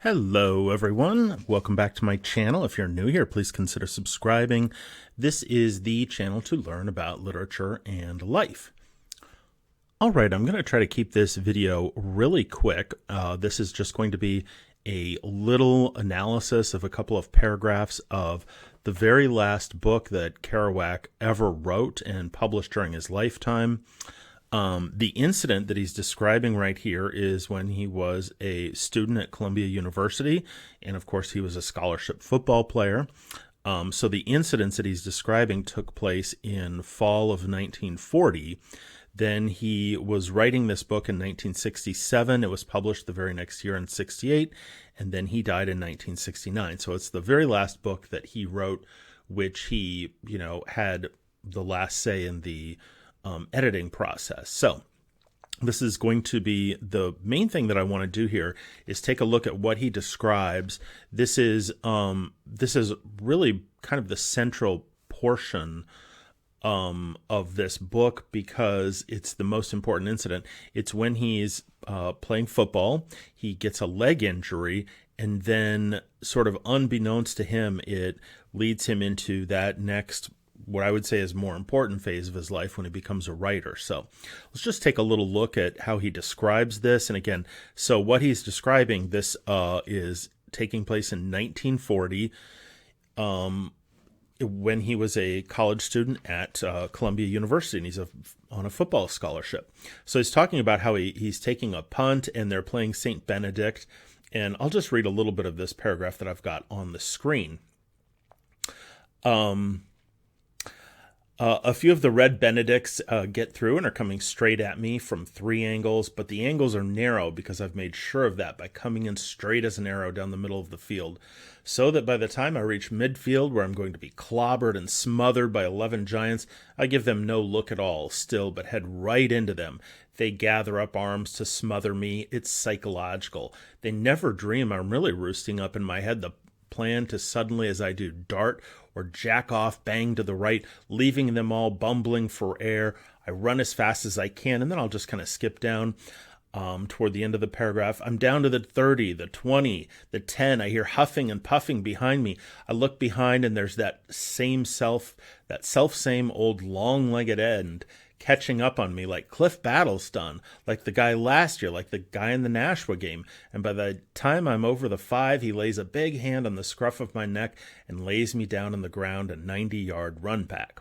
Hello, everyone. Welcome back to my channel. If you're new here, please consider subscribing. This is the channel to learn about literature and life. All right, I'm going to try to keep this video really quick. This is just going to be a little analysis of a couple of paragraphs of the very last book that Kerouac ever wrote and published during his lifetime. The incident that he's describing right here is when he was a student at Columbia University, and of course he was a scholarship football player. So the incidents that he's describing took place in fall of 1940. Then he was writing this book in 1967. It was published the very next year in 68, and then he died in 1969. So it's the very last book that he wrote, which he, had the last say in the editing process. So this is going to be the main thing that I want to do here is take a look at what he describes. This is really kind of the central portion of this book because it's the most important incident. It's when he's playing football, he gets a leg injury, and then sort of unbeknownst to him, it leads him into that next, what I would say is more important phase of his life when he becomes a writer. So let's just take a little look at how he describes this. And again, so what he's describing, this is taking place in 1940 when he was a college student at Columbia University, and he's on a football scholarship. So he's talking about how he's taking a punt and they're playing St. Benedict. And I'll just read a little bit of this paragraph that I've got on the screen. A few of the red Benedicts get through and are coming straight at me from 3 angles, but the angles are narrow because I've made sure of that by coming in straight as an arrow down the middle of the field, so that by the time I reach midfield, where I'm going to be clobbered and smothered by 11 giants, I give them no look at all still, but head right into them. They gather up arms to smother me. It's psychological. They never dream I'm really roosting up in my head the plan to suddenly, as I do, dart or jack off, bang to the right, leaving them all bumbling for air. I run as fast as I can, and then I'll just kind of skip down toward the end of the paragraph. I'm down to the 30, the 20, the 10. I hear huffing and puffing behind me. I look behind, and there's that same old long-legged end catching up on me like Cliff Battle's done, like the guy last year, like the guy in the Nashua game. And by the time I'm over the 5, he lays a big hand on the scruff of my neck and lays me down on the ground a 90-yard run back.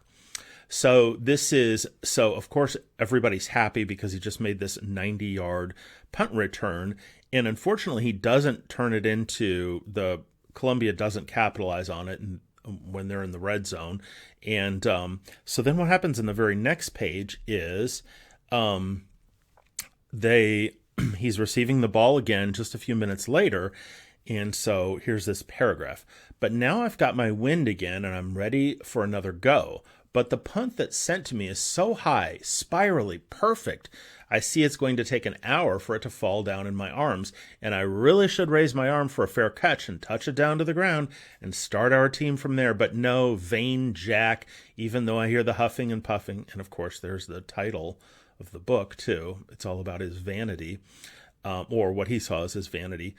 So of course, everybody's happy because he just made this 90-yard punt return. And unfortunately, he doesn't turn it into Columbia doesn't capitalize on it when they're in the red zone. And so then what happens in the very next page is he's receiving the ball again just a few minutes later. And so here's this paragraph. But now I've got my wind again and I'm ready for another go. But the punt that's sent to me is so high, spirally, perfect. I see it's going to take an hour for it to fall down in my arms, and I really should raise my arm for a fair catch and touch it down to the ground and start our team from there. But no, vain Jack, even though I hear the huffing and puffing. And of course, there's the title of the book, too. It's all about his vanity, or what he saw as his vanity.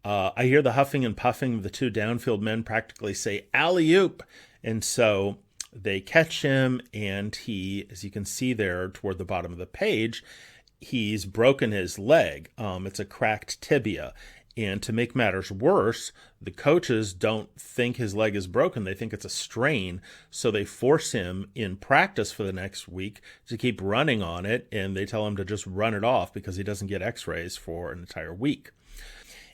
I hear the huffing and puffing of the 2 downfield men practically say, alley-oop. And so they catch him, and he, as you can see there toward the bottom of the page, he's broken his leg. It's a cracked tibia. And to make matters worse, the coaches don't think his leg is broken. They think it's a strain. So they force him in practice for the next week to keep running on it. And they tell him to just run it off because he doesn't get x-rays for an entire week.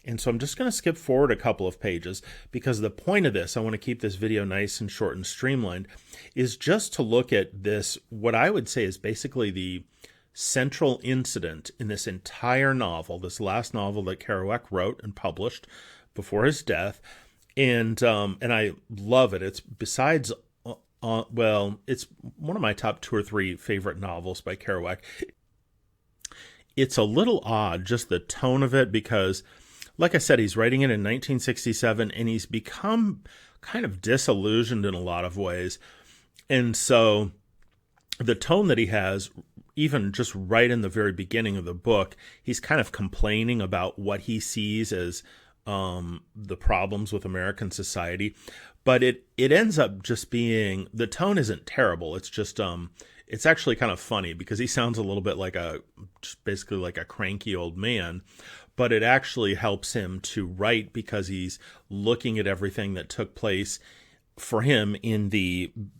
And so I'm just going to skip forward a couple of pages because the point of this, I want to keep this video nice and short and streamlined, is just to look at this, what I would say is basically the central incident in this entire novel, this last novel that Kerouac wrote and published before his death. And I love it. It's besides, it's one of my top 2 or 3 favorite novels by Kerouac. It's a little odd, just the tone of it, because like I said, he's writing it in 1967, and he's become kind of disillusioned in a lot of ways. And so the tone that he has, even just right in the very beginning of the book, he's kind of complaining about what he sees as the problems with American society, but it ends up just being, the tone isn't terrible. It's just it's actually kind of funny because he sounds a little bit like just basically like a cranky old man, but it actually helps him to write because he's looking at everything that took place for him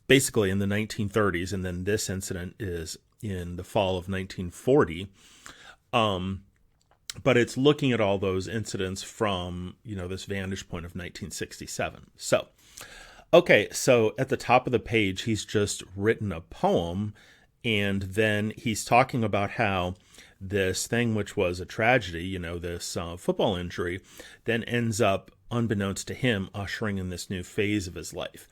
basically in the 1930s, and then this incident is in the fall of 1940. But it's looking at all those incidents from, this vantage point of 1967. So, okay, so at the top of the page, he's just written a poem, and then he's talking about how this thing, which was a tragedy, this football injury, then ends up, unbeknownst to him, ushering in this new phase of his life.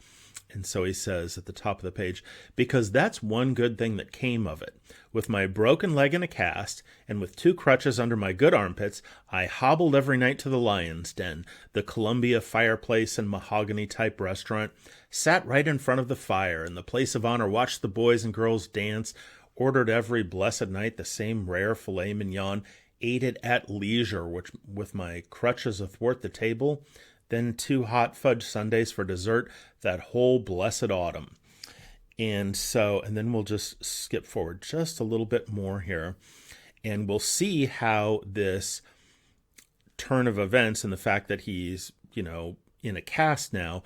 And so he says at the top of the page, because that's one good thing that came of it. With my broken leg in a cast, and with 2 crutches under my good armpits, I hobbled every night to the Lion's Den, the Columbia fireplace and mahogany-type restaurant, sat right in front of the fire, in the place of honor, watched the boys and girls dance, ordered every blessed night the same rare filet mignon, ate it at leisure, with my crutches athwart the table, then 2 hot fudge sundaes for dessert that whole blessed autumn. And then we'll just skip forward just a little bit more here, and we'll see how this turn of events and the fact that he's, in a cast now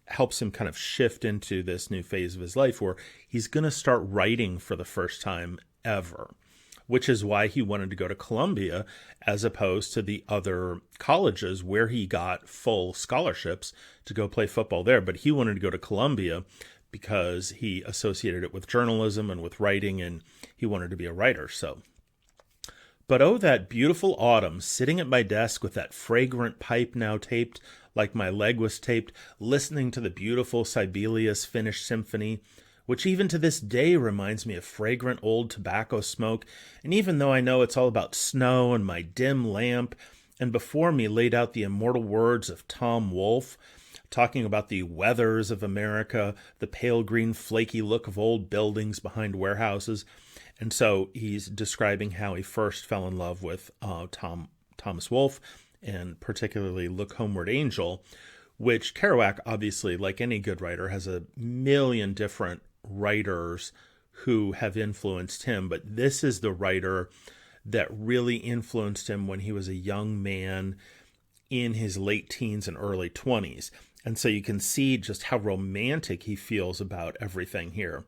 helps him kind of shift into this new phase of his life where he's going to start writing for the first time ever, which is why he wanted to go to Columbia as opposed to the other colleges where he got full scholarships to go play football there. But he wanted to go to Columbia because he associated it with journalism and with writing, and he wanted to be a writer. But oh, that beautiful autumn, sitting at my desk with that fragrant pipe now taped like my leg was taped, listening to the beautiful Sibelius Finnish symphony, which even to this day reminds me of fragrant old tobacco smoke. And even though I know it's all about snow and my dim lamp, and before me laid out the immortal words of Tom Wolfe, talking about the weathers of America, the pale green flaky look of old buildings behind warehouses. And so he's describing how he first fell in love with Thomas Wolfe, and particularly Look Homeward Angel, which Kerouac, obviously, like any good writer, has a million different writers who have influenced him, but this is the writer that really influenced him when he was a young man in his late teens and early 20s. And so you can see just how romantic he feels about everything here.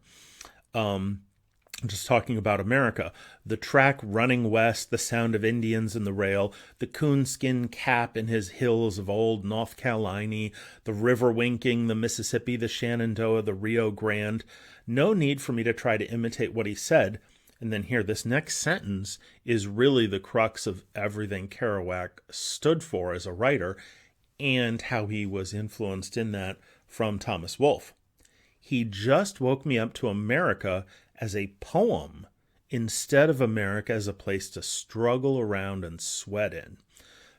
Just talking about America, the track running west, the sound of Indians in the rail, the coonskin cap in his hills of old North Carolina, the river winking, the Mississippi, the Shenandoah, the Rio Grande. No need for me to try to imitate what he said. And then here, this next sentence is really the crux of everything Kerouac stood for as a writer and how he was influenced in that from Thomas Wolfe. He just woke me up to America as a poem instead of America as a place to struggle around and sweat in.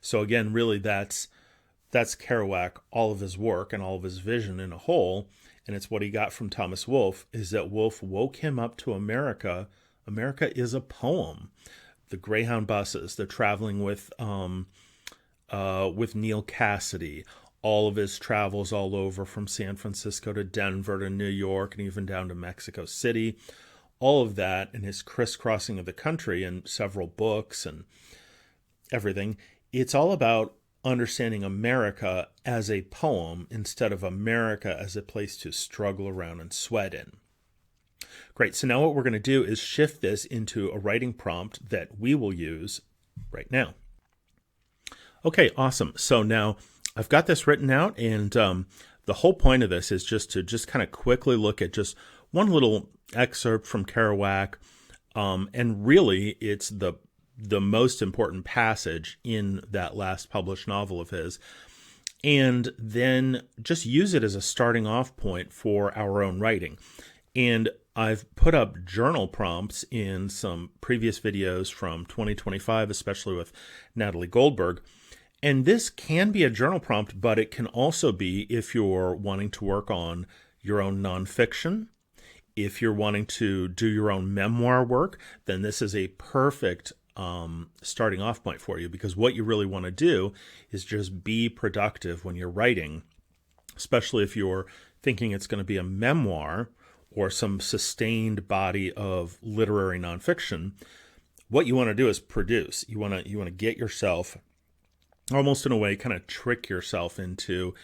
So again, really that's Kerouac, all of his work and all of his vision in a whole. And it's what he got from Thomas Wolfe, is that Wolfe woke him up to America. America is a poem. The Greyhound buses, the traveling with Neil Cassidy, all of his travels all over from San Francisco to Denver to New York and even down to Mexico City, all of that, and his crisscrossing of the country and several books and everything. It's all about understanding America as a poem instead of America as a place to struggle around and sweat in. Great. So now what we're going to do is shift this into a writing prompt that we will use right now. Okay, awesome. So now I've got this written out, and the whole point of this is just to kind of quickly look at just one little excerpt from Kerouac, and really it's the most important passage in that last published novel of his, and then just use it as a starting off point for our own writing. And I've put up journal prompts in some previous videos from 2025, especially with Natalie Goldberg. And this can be a journal prompt, but it can also be if you're wanting to work on your own nonfiction. If you're wanting to do your own memoir work, then this is a perfect starting off point for you, because what you really want to do is just be productive when you're writing, especially if you're thinking it's going to be a memoir or some sustained body of literary nonfiction. What you want to do is produce. You want to get yourself, almost in a way, kind of trick yourself into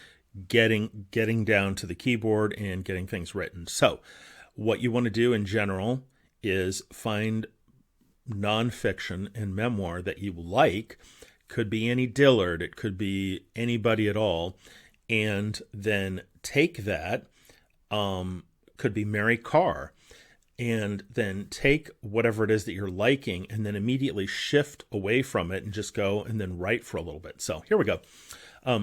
getting down to the keyboard and getting things written. So what you want to do in general is find nonfiction and memoir that you like. Could be any Dillard, it could be anybody at all, and then take that, could be Mary Carr, and then take whatever it is that you're liking and then immediately shift away from it and just go and then write for a little bit. So here we go.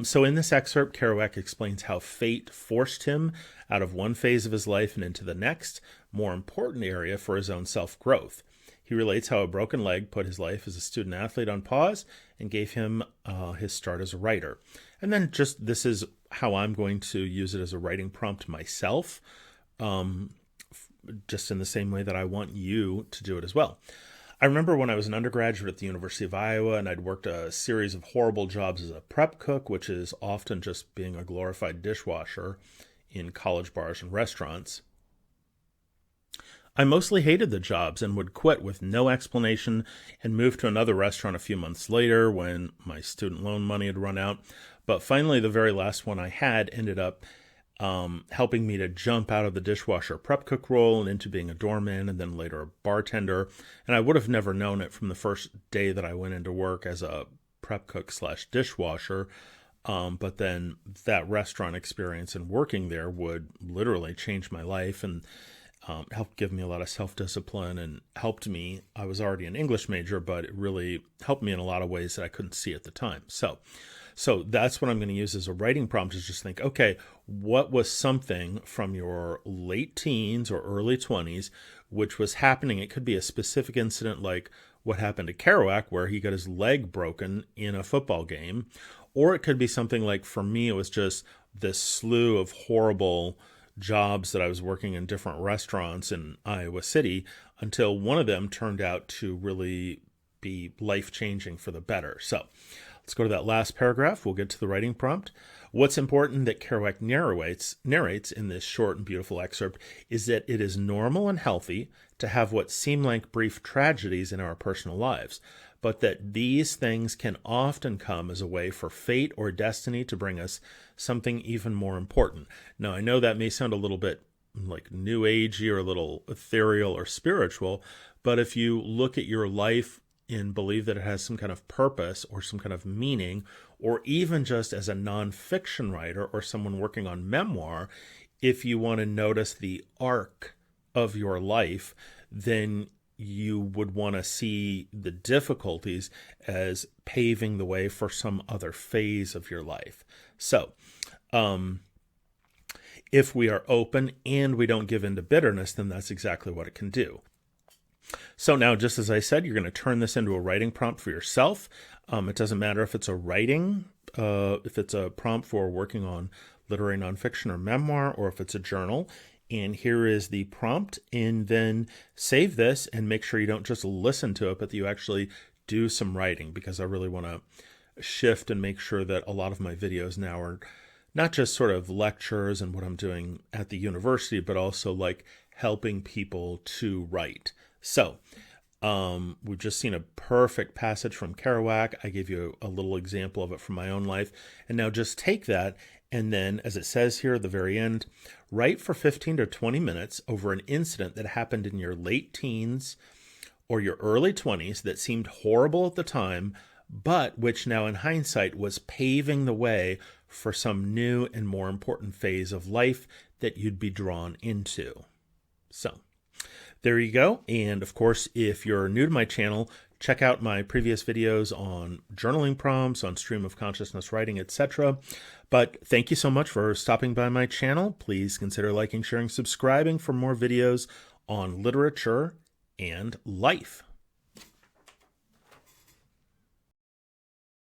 So in this excerpt, Kerouac explains how fate forced him out of one phase of his life and into the next, more important area for his own self-growth. He relates how a broken leg put his life as a student athlete on pause and gave him his start as a writer. And then just this is how I'm going to use it as a writing prompt myself, just in the same way that I want you to do it as well. I remember when I was an undergraduate at the University of Iowa and I'd worked a series of horrible jobs as a prep cook, which is often just being a glorified dishwasher in college bars and restaurants. I mostly hated the jobs and would quit with no explanation and move to another restaurant a few months later when my student loan money had run out. But finally, the very last one I had ended up helping me to jump out of the dishwasher prep cook role and into being a doorman and then later a bartender. And I would have never known it from the first day that I went into work as a prep cook / dishwasher. But then that restaurant experience and working there would literally change my life and helped give me a lot of self-discipline and helped me. I was already an English major, but it really helped me in a lot of ways that I couldn't see at the time. So that's what I'm going to use as a writing prompt, is just think, okay, what was something from your late teens or early 20s which was happening? It could be a specific incident like what happened to Kerouac, where he got his leg broken in a football game. Or it could be something like, for me, it was just this slew of horrible jobs that I was working in different restaurants in Iowa City until one of them turned out to really be life-changing for the better. So let's go to that last paragraph. We'll get to the writing prompt. What's important that Kerouac narrates in this short and beautiful excerpt is that it is normal and healthy to have what seem like brief tragedies in our personal lives, but that these things can often come as a way for fate or destiny to bring us something even more important. Now, I know that may sound a little bit like new agey or a little ethereal or spiritual, but if you look at your life and believe that it has some kind of purpose or some kind of meaning, or even just as a nonfiction writer or someone working on memoir, if you want to notice the arc of your life, then you would want to see the difficulties as paving the way for some other phase of your life. So, if we are open and we don't give in to bitterness, then that's exactly what it can do. So now, just as I said, you're going to turn this into a writing prompt for yourself. It doesn't matter if it's a writing, if it's a prompt for working on literary nonfiction or memoir, or if it's a journal. And here is the prompt, and then save this and make sure you don't just listen to it, but that you actually do some writing, because I really want to shift and make sure that a lot of my videos now are not just sort of lectures and what I'm doing at the university, but also like helping people to write. So we've just seen a perfect passage from Kerouac. I gave you a little example of it from my own life. And now just take that and then, as it says here at the very end, write for 15 to 20 minutes over an incident that happened in your late teens or your early 20s that seemed horrible at the time, but which now in hindsight was paving the way for some new and more important phase of life that you'd be drawn into. So there you go. And of course, if you're new to my channel, check out my previous videos on journaling prompts, on stream of consciousness writing, etc. But thank you so much for stopping by my channel. Please consider liking, sharing, subscribing for more videos on literature and life.